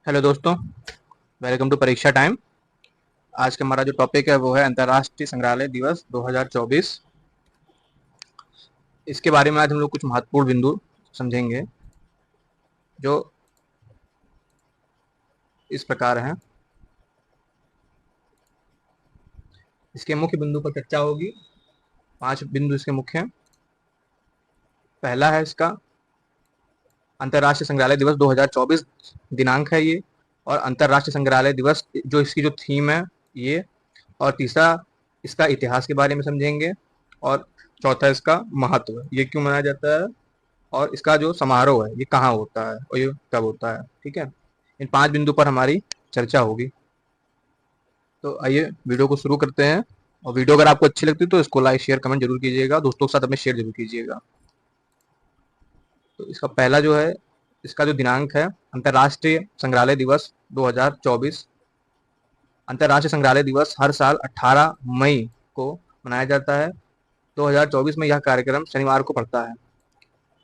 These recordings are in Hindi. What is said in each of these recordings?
हेलो दोस्तों, वेलकम टू परीक्षा टाइम। आज का हमारा जो टॉपिक है वो है अंतर्राष्ट्रीय संग्रहालय दिवस 2024। इसके बारे में आज हम लोग कुछ महत्वपूर्ण बिंदु समझेंगे जो इस प्रकार हैं। इसके मुख्य बिंदु पर चर्चा होगी। 5 बिंदु इसके मुख्य हैं। पहला है इसका अंतर्राष्ट्रीय संग्रहालय दिवस 2024 दिनांक है ये, और अंतर्राष्ट्रीय संग्रहालय दिवस जो इसकी जो थीम है ये। और तीसरा इसका इतिहास के बारे में समझेंगे। और चौथा इसका महत्व, ये क्यों मनाया जाता है, और इसका जो समारोह है ये कहाँ होता है और ये कब होता है। ठीक है, इन 5 बिंदु पर हमारी चर्चा होगी। तो आइए वीडियो को शुरू करते हैं। और वीडियो अगर आपको अच्छी लगती है तो इसको लाइक शेयर कमेंट जरूर कीजिएगा, दोस्तों के साथ अपने शेयर जरूर कीजिएगा। तो इसका पहला जो है, इसका जो दिनांक है अंतर्राष्ट्रीय संग्रहालय दिवस 2024। अंतर्राष्ट्रीय संग्रहालय दिवस हर साल 18 मई को मनाया जाता है। 2024 में यह कार्यक्रम शनिवार को पड़ता है,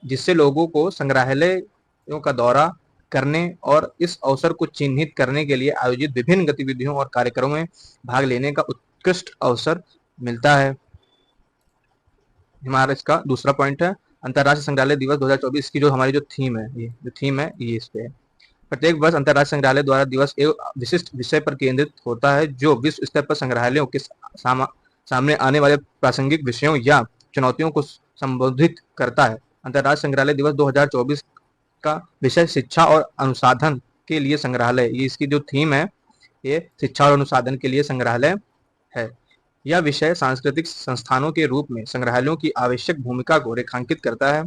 जिससे लोगों को संग्रहालयों का दौरा करने और इस अवसर को चिन्हित करने के लिए आयोजित विभिन्न गतिविधियों और कार्यक्रमों में भाग लेने का उत्कृष्ट अवसर मिलता है। हमारा इसका दूसरा पॉइंट है अंतर्राष्ट्रीय संग्रहालय दिवस 2024 की जो हमारी जो थीम है, ये इस पे है। प्रत्येक वर्ष अंतर्राष्ट्रीय संग्रहालय द्वारा दिवस एक विशिष्ट विषय पर केंद्रित होता है जो विश्व स्तर पर संग्रहालयों के सामने आने वाले प्रासंगिक विषयों या चुनौतियों को संबोधित करता है। अंतर्राष्ट्रीय संग्रहालय दिवस 2024 का विषय शिक्षा और अनुसंधान के लिए संग्रहालय, ये इसकी जो थीम है ये शिक्षा और अनुसंधान के लिए संग्रहालय है। यह विषय सांस्कृतिक संस्थानों के रूप में संग्रहालयों की आवश्यक भूमिका को रेखांकित करता है,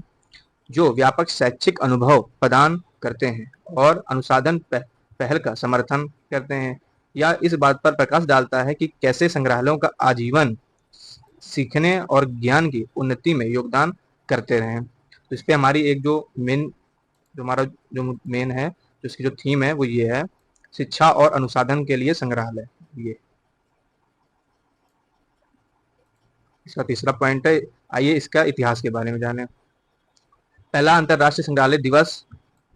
जो व्यापक शैक्षिक अनुभव प्रदान करते हैं और अनुसंधान पहल का समर्थन करते हैं। यह इस बात पर प्रकाश डालता है कि कैसे संग्रहालयों का आजीवन सीखने और ज्ञान की उन्नति में योगदान करते रहे। तो इस पे हमारी एक जो हमारा जो मेन है, जो इसकी जो थीम है वो ये है, शिक्षा और अनुसंधान के लिए संग्रहालय। ये इसका तीसरा पॉइंट है। आइए इसका इतिहास के बारे में जानें। पहला अंतर्राष्ट्रीय संग्रहालय दिवस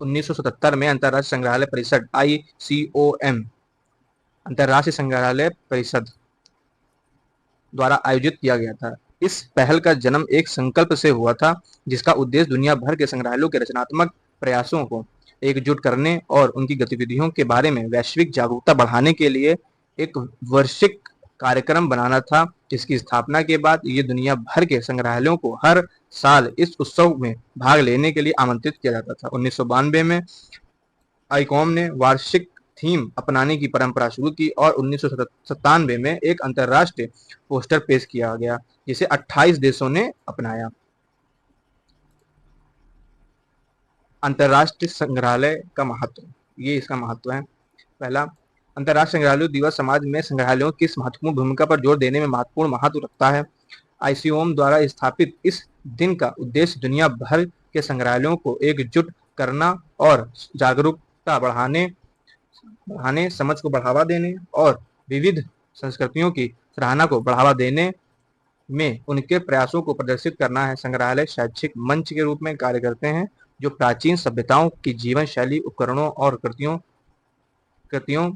1977 में अंतर्राष्ट्रीय संग्रहालय परिषद ICOM अंतर्राष्ट्रीय संग्रहालय परिषद द्वारा आयोजित किया गया था। इस पहल का जन्म एक संकल्प से हुआ था जिसका उद्देश्य दुनिया भर के संग्रहालयों के रचनात्मक प्रयासों को एकजुट करने और उनकी गतिविधियों के बारे में वैश्विक जागरूकता बढ़ाने के लिए एक वार्षिक कार्यक्रम बनाना था, जिसकी स्थापना के बाद ये दुनिया भर के संग्रहालयों को हर साल इस उत्सव में भाग लेने के लिए आमंत्रित किया जाता था। 1992 में आईकॉम ने वार्षिक थीम अपनाने की परंपरा शुरू की और 1997 में एक अंतर्राष्ट्रीय पोस्टर पेश किया गया जिसे 28 देशों ने अपनाया। अंतर्राष्ट्रीय संग्रहालय का महत्व, ये इसका महत्व है। पहला, अंतर्राष्ट्रीय संग्रहालय दिवस समाज में संग्रहालयों की महत्वपूर्ण भूमिका पर जोर देने में महत्वपूर्ण महत्व रखता है। ICOM द्वारा स्थापित इस दिन का उद्देश्य दुनिया भर के संग्रहालयों को एकजुट करना और जागरूकता बढ़ाने, समझ को बढ़ावा देने और विविध संस्कृतियों की सराहना को बढ़ावा देने में उनके प्रयासों को प्रदर्शित करना है। संग्रहालय शैक्षिक मंच के रूप में कार्य करते हैं जो प्राचीन सभ्यताओं की जीवन शैली, उपकरणों और कृतियों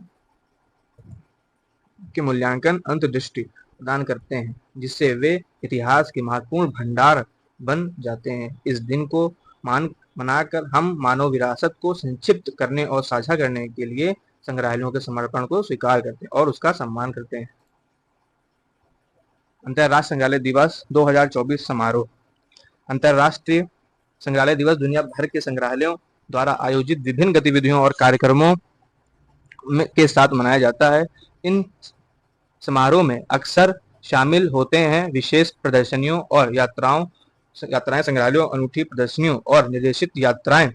के मूल्यांकन अंतर्दृष्टि प्रदान करते हैं, जिससे वे इतिहास के महत्वपूर्ण भंडार बन जाते हैं। इस दिन को मनाकर हम मानव विरासत को संक्षिप्त करने और साझा करने के लिए संग्रहालयों के समर्पण को स्वीकार करते हैं और उसका सम्मान करते हैं। अंतर्राष्ट्रीय संग्रहालय दिवस 2024 समारोह। अंतर्राष्ट्रीय संग्रहालय दिवस दुनिया भर के संग्रहालयों द्वारा आयोजित विभिन्न गतिविधियों और कार्यक्रमों के साथ मनाया जाता है। इन समारोह में अक्सर शामिल होते हैं विशेष प्रदर्शनियों और यात्राएं, संग्रहालयों, अनूठी प्रदर्शनियों और निर्देशित यात्राएं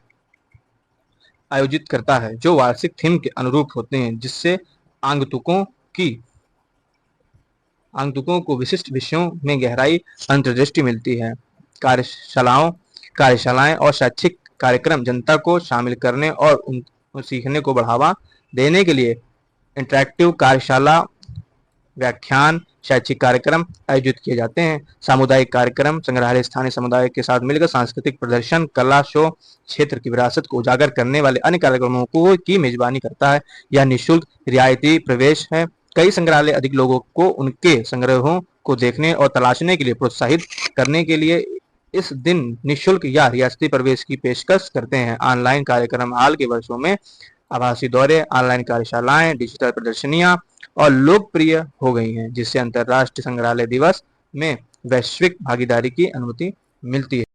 आयोजित करता है जो वार्षिक थीम के अनुरूप होते हैं, जिससे आगंतुकों को विशिष्ट विषयों में गहराई अंतर्दृष्टि मिलती है। कार्यशालाएं और शैक्षिक कार्यक्रम जनता को शामिल करने और उन सीखने को बढ़ावा देने के लिए इंटरैक्टिव कार्यशाला, व्याख्यान, शैक्षिक कार्यक्रम आयोजित किए जाते हैं। सामुदायिक कार्यक्रम संग्रहालय स्थानीय समुदाय के साथ मिलकर सांस्कृतिक प्रदर्शन, कला शो, क्षेत्र की विरासत को उजागर करने वाले अन्य कार्यक्रमों को की मेजबानी करता है। यह निःशुल्क रियायती प्रवेश है। कई संग्रहालय अधिक लोगों को उनके संग्रहों को देखने और तलाशने के लिए प्रोत्साहित करने के लिए इस दिन निःशुल्क या रियासती प्रवेश की पेशकश करते हैं। ऑनलाइन कार्यक्रम हाल के वर्षों में आभासी दौरे, ऑनलाइन कार्यशालाएं, डिजिटल प्रदर्शनियां और लोकप्रिय हो गई हैं, जिससे अंतर्राष्ट्रीय संग्रहालय दिवस में वैश्विक भागीदारी की अनुमति मिलती है।